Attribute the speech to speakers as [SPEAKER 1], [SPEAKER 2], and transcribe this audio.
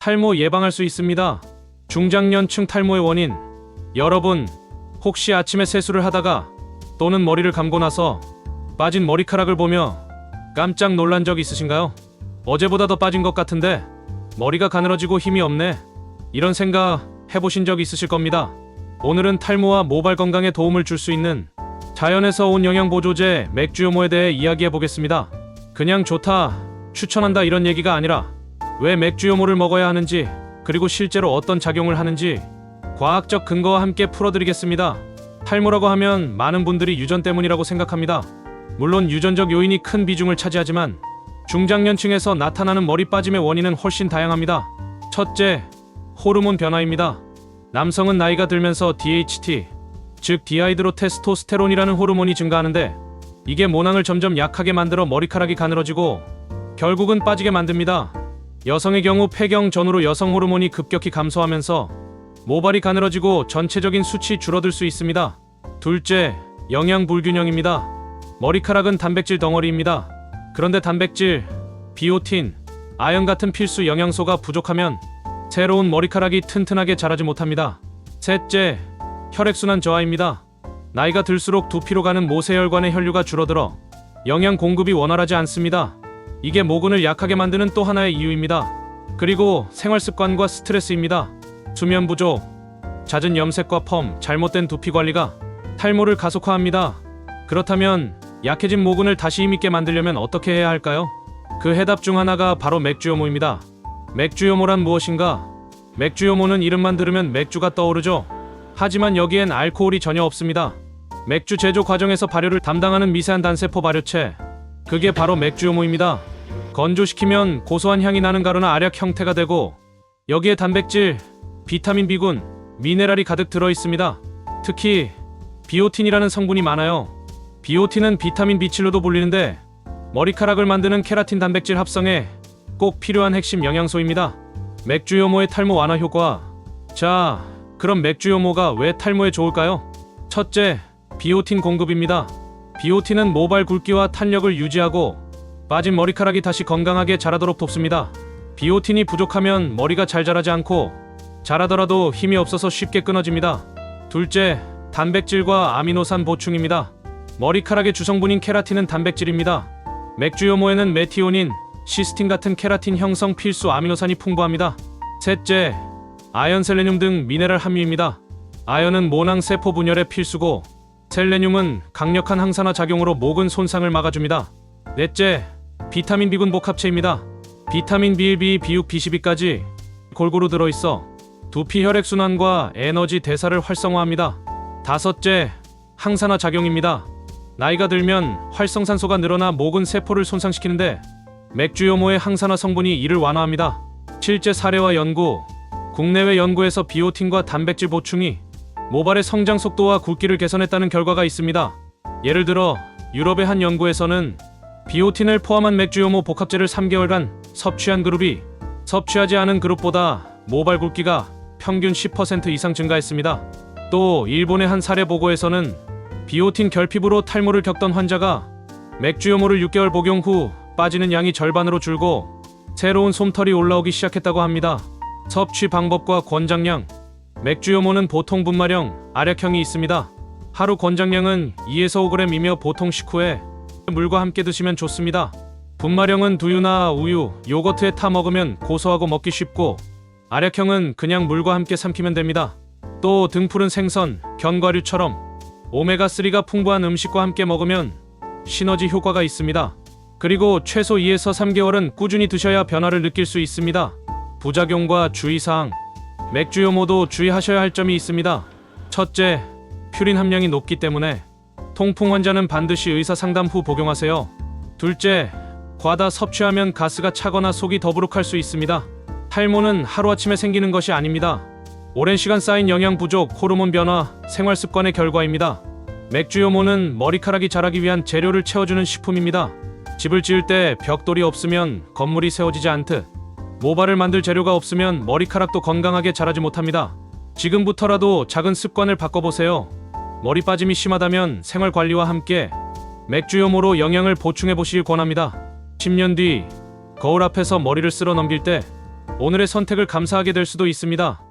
[SPEAKER 1] 탈모 예방할 수 있습니다. 중장년층 탈모의 원인. 여러분, 혹시 아침에 세수를 하다가 또는 머리를 감고 나서 빠진 머리카락을 보며 깜짝 놀란 적 있으신가요? 어제보다 더 빠진 것 같은데 머리가 가늘어지고 힘이 없네. 이런 생각 해보신 적 있으실 겁니다. 오늘은 탈모와 모발 건강에 도움을 줄 수 있는 자연에서 온 영양보조제 맥주효모에 대해 이야기해 보겠습니다. 그냥 좋다, 추천한다 이런 얘기가 아니라 왜 맥주효모를 먹어야 하는지, 그리고 실제로 어떤 작용을 하는지 과학적 근거와 함께 풀어드리겠습니다. 탈모라고 하면 많은 분들이 유전 때문이라고 생각합니다. 물론 유전적 요인이 큰 비중을 차지하지만 중장년층에서 나타나는 머리 빠짐의 원인은 훨씬 다양합니다. 첫째, 호르몬 변화입니다. 남성은 나이가 들면서 DHT, 즉 디하이드로테스토스테론이라는 호르몬이 증가하는데 이게 모낭을 점점 약하게 만들어 머리카락이 가늘어지고 결국은 빠지게 만듭니다. 여성의 경우 폐경 전후로 여성 호르몬이 급격히 감소하면서 모발이 가늘어지고 전체적인 수치 줄어들 수 있습니다. 둘째, 영양 불균형입니다. 머리카락은 단백질 덩어리입니다. 그런데 단백질, 비오틴, 아연 같은 필수 영양소가 부족하면 새로운 머리카락이 튼튼하게 자라지 못합니다. 셋째, 혈액순환 저하입니다. 나이가 들수록 두피로 가는 모세혈관의 혈류가 줄어들어 영양 공급이 원활하지 않습니다. 이게 모근을 약하게 만드는 또 하나의 이유입니다. 그리고 생활습관과 스트레스입니다. 수면 부족, 잦은 염색과 펌, 잘못된 두피 관리가 탈모를 가속화합니다. 그렇다면 약해진 모근을 다시 힘있게 만들려면 어떻게 해야 할까요? 그 해답 중 하나가 바로 맥주효모입니다. 맥주효모란 무엇인가? 맥주효모는 이름만 들으면 맥주가 떠오르죠. 하지만 여기엔 알코올이 전혀 없습니다. 맥주 제조 과정에서 발효를 담당하는 미세한 단세포 발효체, 그게 바로 맥주효모입니다. 건조시키면 고소한 향이 나는 가루나 알약 형태가 되고 여기에 단백질, 비타민 B군, 미네랄이 가득 들어있습니다. 특히 비오틴이라는 성분이 많아요. 비오틴은 비타민 B7로도 불리는데 머리카락을 만드는 케라틴 단백질 합성에 꼭 필요한 핵심 영양소입니다. 맥주효모의 탈모 완화 효과. 자, 그럼 맥주효모가 왜 탈모에 좋을까요? 첫째, 비오틴 공급입니다. 비오틴은 모발 굵기와 탄력을 유지하고 빠진 머리카락이 다시 건강하게 자라도록 돕습니다. 비오틴이 부족하면 머리가 잘 자라지 않고 자라더라도 힘이 없어서 쉽게 끊어집니다. 둘째, 단백질과 아미노산 보충입니다. 머리카락의 주성분인 케라틴은 단백질입니다. 맥주효모에는 메티오닌, 시스틴 같은 케라틴 형성 필수 아미노산이 풍부합니다. 셋째, 아연, 셀레늄 등 미네랄 함유입니다. 아연은 모낭 세포 분열에 필수고 셀레늄은 강력한 항산화 작용으로 모근 손상을 막아줍니다. 넷째, 비타민 B군 복합체입니다. 비타민 B1, B2, B6, B12까지 골고루 들어있어 두피 혈액순환과 에너지 대사를 활성화합니다. 다섯째, 항산화 작용입니다. 나이가 들면 활성산소가 늘어나 모근 세포를 손상시키는데 맥주효모의 항산화 성분이 이를 완화합니다. 실제 사례와 연구, 국내외 연구에서 비오틴과 단백질 보충이 모발의 성장 속도와 굵기를 개선했다는 결과가 있습니다. 예를 들어 유럽의 한 연구에서는 비오틴을 포함한 맥주효모 복합제를 3개월간 섭취한 그룹이 섭취하지 않은 그룹보다 모발 굵기가 평균 10% 이상 증가했습니다. 또 일본의 한 사례 보고에서는 비오틴 결핍으로 탈모를 겪던 환자가 맥주효모를 6개월 복용 후 빠지는 양이 절반으로 줄고 새로운 솜털이 올라오기 시작했다고 합니다. 섭취 방법과 권장량. 맥주효모는 보통 분말형, 알약형이 있습니다. 하루 권장량은 2에서 5g이며 보통 식후에 물과 함께 드시면 좋습니다. 분말형은 두유나 우유, 요거트에 타 먹으면 고소하고 먹기 쉽고 알약형은 그냥 물과 함께 삼키면 됩니다. 또 등푸른 생선, 견과류처럼 오메가3가 풍부한 음식과 함께 먹으면 시너지 효과가 있습니다. 그리고 최소 2에서 3개월은 꾸준히 드셔야 변화를 느낄 수 있습니다. 부작용과 주의사항. 맥주효모도 주의하셔야 할 점이 있습니다. 첫째, 퓨린 함량이 높기 때문에 통풍 환자는 반드시 의사 상담 후 복용하세요. 둘째, 과다 섭취하면 가스가 차거나 속이 더부룩할 수 있습니다. 탈모는 하루아침에 생기는 것이 아닙니다. 오랜 시간 쌓인 영양 부족, 호르몬 변화, 생활 습관의 결과입니다. 맥주효모는 머리카락이 자라기 위한 재료를 채워주는 식품입니다. 집을 지을 때 벽돌이 없으면 건물이 세워지지 않듯 모발을 만들 재료가 없으면 머리카락도 건강하게 자라지 못합니다. 지금부터라도 작은 습관을 바꿔보세요. 머리 빠짐이 심하다면 생활 관리와 함께 맥주효모로 영양을 보충해 보시길 권합니다. 10년 뒤 거울 앞에서 머리를 쓸어 넘길 때 오늘의 선택을 감사하게 될 수도 있습니다.